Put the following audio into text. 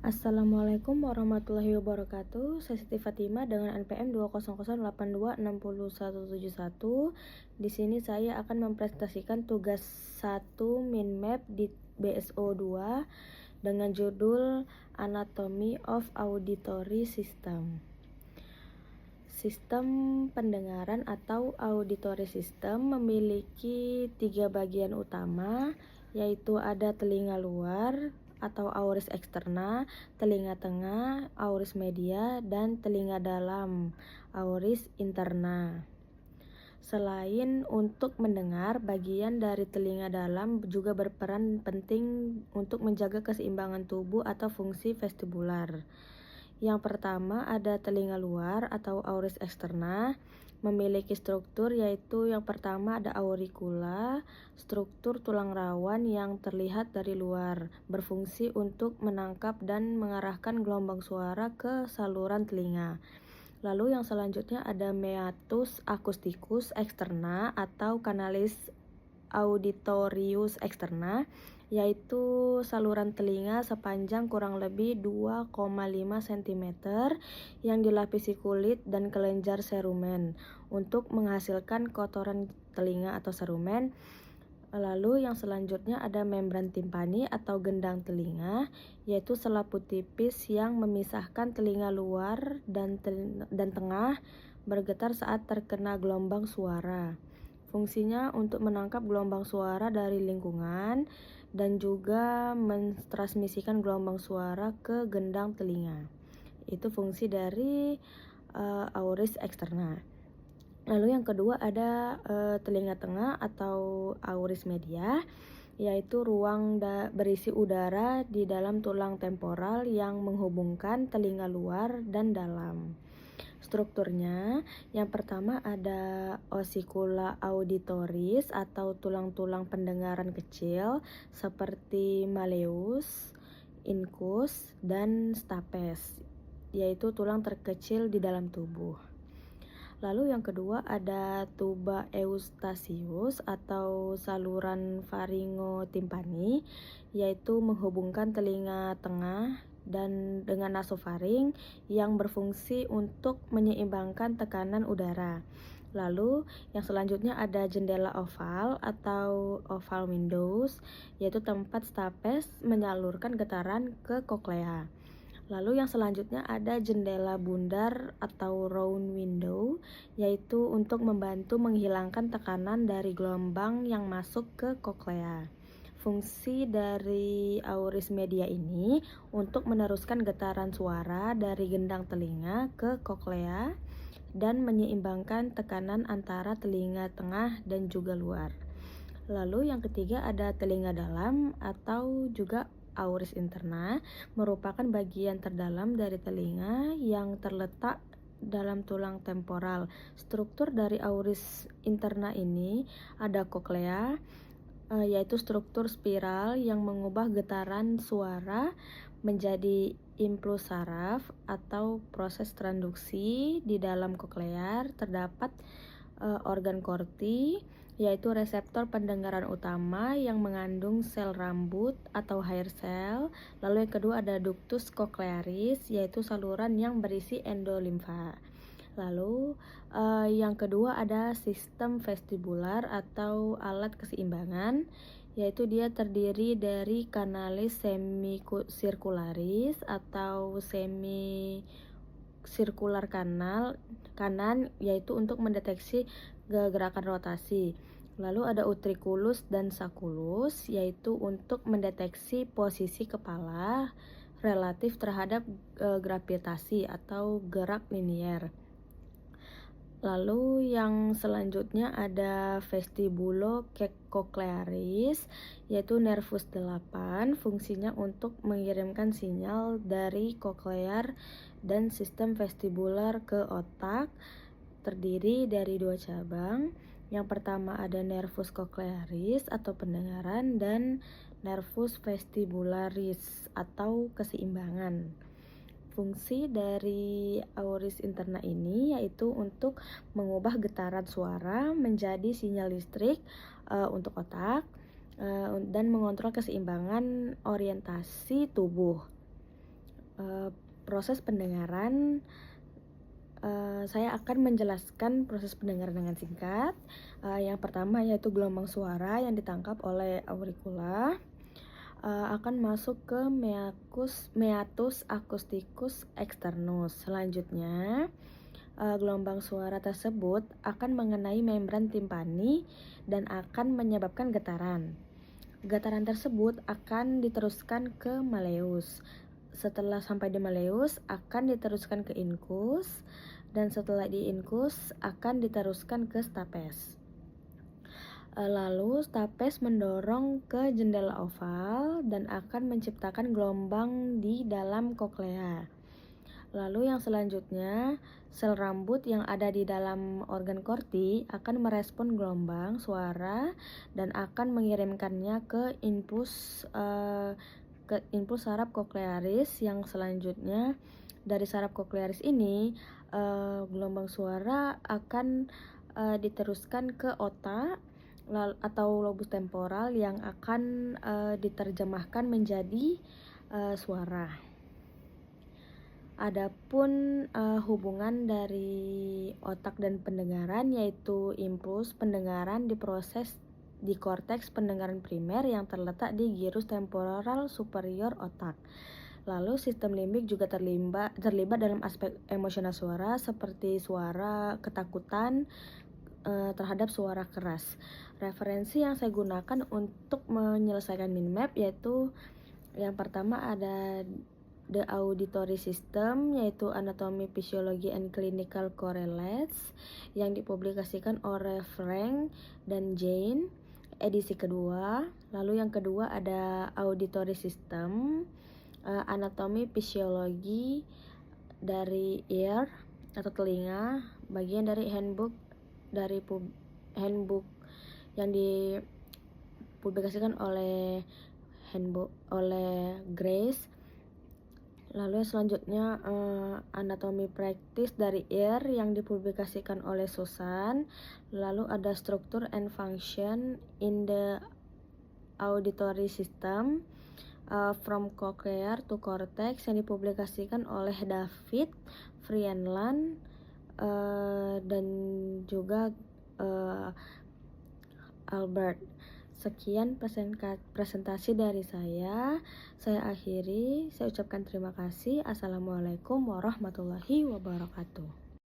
Assalamualaikum warahmatullahi wabarakatuh. Saya Siti Fatimah dengan NPM 20082617171. Di sini saya akan mempresentasikan tugas 1 min map di BSO 2 dengan judul Anatomy of Auditory System. Sistem pendengaran atau auditory system memiliki 3 bagian utama, yaitu ada telinga luar atau auris eksterna, telinga tengah, auris media, dan telinga dalam, auris interna. Selain untuk mendengar, bagian dari telinga dalam juga berperan penting untuk menjaga keseimbangan tubuh atau fungsi vestibular. Yang pertama ada telinga luar atau auris eksterna, memiliki struktur yaitu yang pertama ada auricula, struktur tulang rawan yang terlihat dari luar, berfungsi untuk menangkap dan mengarahkan gelombang suara ke saluran telinga. Lalu yang selanjutnya ada meatus acousticus eksterna atau canalis auditorius eksterna, yaitu saluran telinga sepanjang kurang lebih 2,5 cm yang dilapisi kulit dan kelenjar cerumen untuk menghasilkan kotoran telinga atau cerumen. Lalu yang selanjutnya ada membran timpani atau gendang telinga, yaitu selaput tipis yang memisahkan telinga luar dan tengah bergetar saat terkena gelombang suara. Fungsinya untuk menangkap gelombang suara dari lingkungan dan juga mentransmisikan gelombang suara ke gendang telinga. Itu fungsi dari auris eksterna. Lalu yang kedua ada telinga tengah atau auris media, yaitu ruang berisi udara di dalam tulang temporal yang menghubungkan telinga luar dan dalam. Strukturnya, yang pertama ada ossicula auditoris atau tulang-tulang pendengaran kecil seperti malleus, incus, dan stapes, yaitu tulang terkecil di dalam tubuh. Lalu yang kedua ada tuba eustachius atau saluran faringotimpani, yaitu menghubungkan telinga tengah dan dengan nasofaring yang berfungsi untuk menyeimbangkan tekanan udara. Lalu yang selanjutnya ada jendela oval atau oval windows, yaitu tempat stapes menyalurkan getaran ke koklea. Lalu yang selanjutnya ada jendela bundar atau round window, yaitu untuk membantu menghilangkan tekanan dari gelombang yang masuk ke koklea. Fungsi dari auris media ini untuk meneruskan getaran suara dari gendang telinga ke koklea dan menyeimbangkan tekanan antara telinga tengah dan juga luar. Lalu yang ketiga ada telinga dalam atau juga auris interna, merupakan bagian terdalam dari telinga yang terletak dalam tulang temporal. Struktur dari auris interna ini ada koklea, yaitu struktur spiral yang mengubah getaran suara menjadi impuls saraf atau proses transduksi. Di dalam koklea terdapat organ korti, yaitu reseptor pendengaran utama yang mengandung sel rambut atau hair cell. Lalu yang kedua ada ductus cochlearis, yaitu saluran yang berisi endolimfa. Lalu yang kedua ada sistem vestibular atau alat keseimbangan, yaitu dia terdiri dari kanalis semicircularis atau semicircular kanan, yaitu untuk mendeteksi gerakan rotasi. Lalu ada utriculus dan sacculus, yaitu untuk mendeteksi posisi kepala relatif terhadap gravitasi atau gerak linier. Lalu yang selanjutnya ada vestibulocochlearis, yaitu nervus 8, fungsinya untuk mengirimkan sinyal dari koklear dan sistem vestibular ke otak, terdiri dari 2 cabang. Yang pertama ada nervus cochlearis atau pendengaran dan nervus vestibularis atau keseimbangan. Fungsi dari auris interna ini yaitu untuk mengubah getaran suara menjadi sinyal listrik untuk otak dan mengontrol keseimbangan orientasi tubuh. proses pendengaran. Saya akan menjelaskan proses pendengaran dengan singkat. Yang pertama yaitu gelombang suara yang ditangkap oleh auricula akan masuk ke meatus acousticus externus. Selanjutnya, gelombang suara tersebut akan mengenai membran timpani dan akan menyebabkan getaran. Getaran tersebut akan diteruskan ke malleus. Setelah sampai di malleus akan diteruskan ke incus, dan setelah di incus akan diteruskan ke stapes. Lalu stapes mendorong ke jendela oval dan akan menciptakan gelombang di dalam koklea. Lalu yang selanjutnya, sel rambut yang ada di dalam organ korti akan merespon gelombang suara dan akan mengirimkannya ke impuls saraf koklearis. Yang selanjutnya dari saraf koklearis ini gelombang suara akan diteruskan ke otak atau lobus temporal yang akan diterjemahkan menjadi suara. Adapun hubungan dari otak dan pendengaran, yaitu impuls pendengaran diproses di korteks pendengaran primer yang terletak di gyrus temporal superior otak. Lalu sistem limbik juga terlibat dalam aspek emosional suara, seperti suara ketakutan terhadap suara keras. Referensi yang saya gunakan untuk menyelesaikan mind map yaitu yang pertama ada The Auditory System, yaitu Anatomy, Physiology, and Clinical Correlates yang dipublikasikan oleh Frank dan Jane, edisi kedua. Lalu yang kedua ada Auditory System, Anatomy, Physiology dari ear atau telinga, bagian dari handbook yang dipublikasikan oleh Grace. Lalu selanjutnya anatomy practice dari ear yang dipublikasikan oleh Susan. Lalu ada structure and function in the auditory system from cochlear to cortex yang dipublikasikan oleh David Friedland dan juga Albert. Sekian presentasi dari saya akhiri. Saya ucapkan terima kasih. Assalamualaikum warahmatullahi wabarakatuh.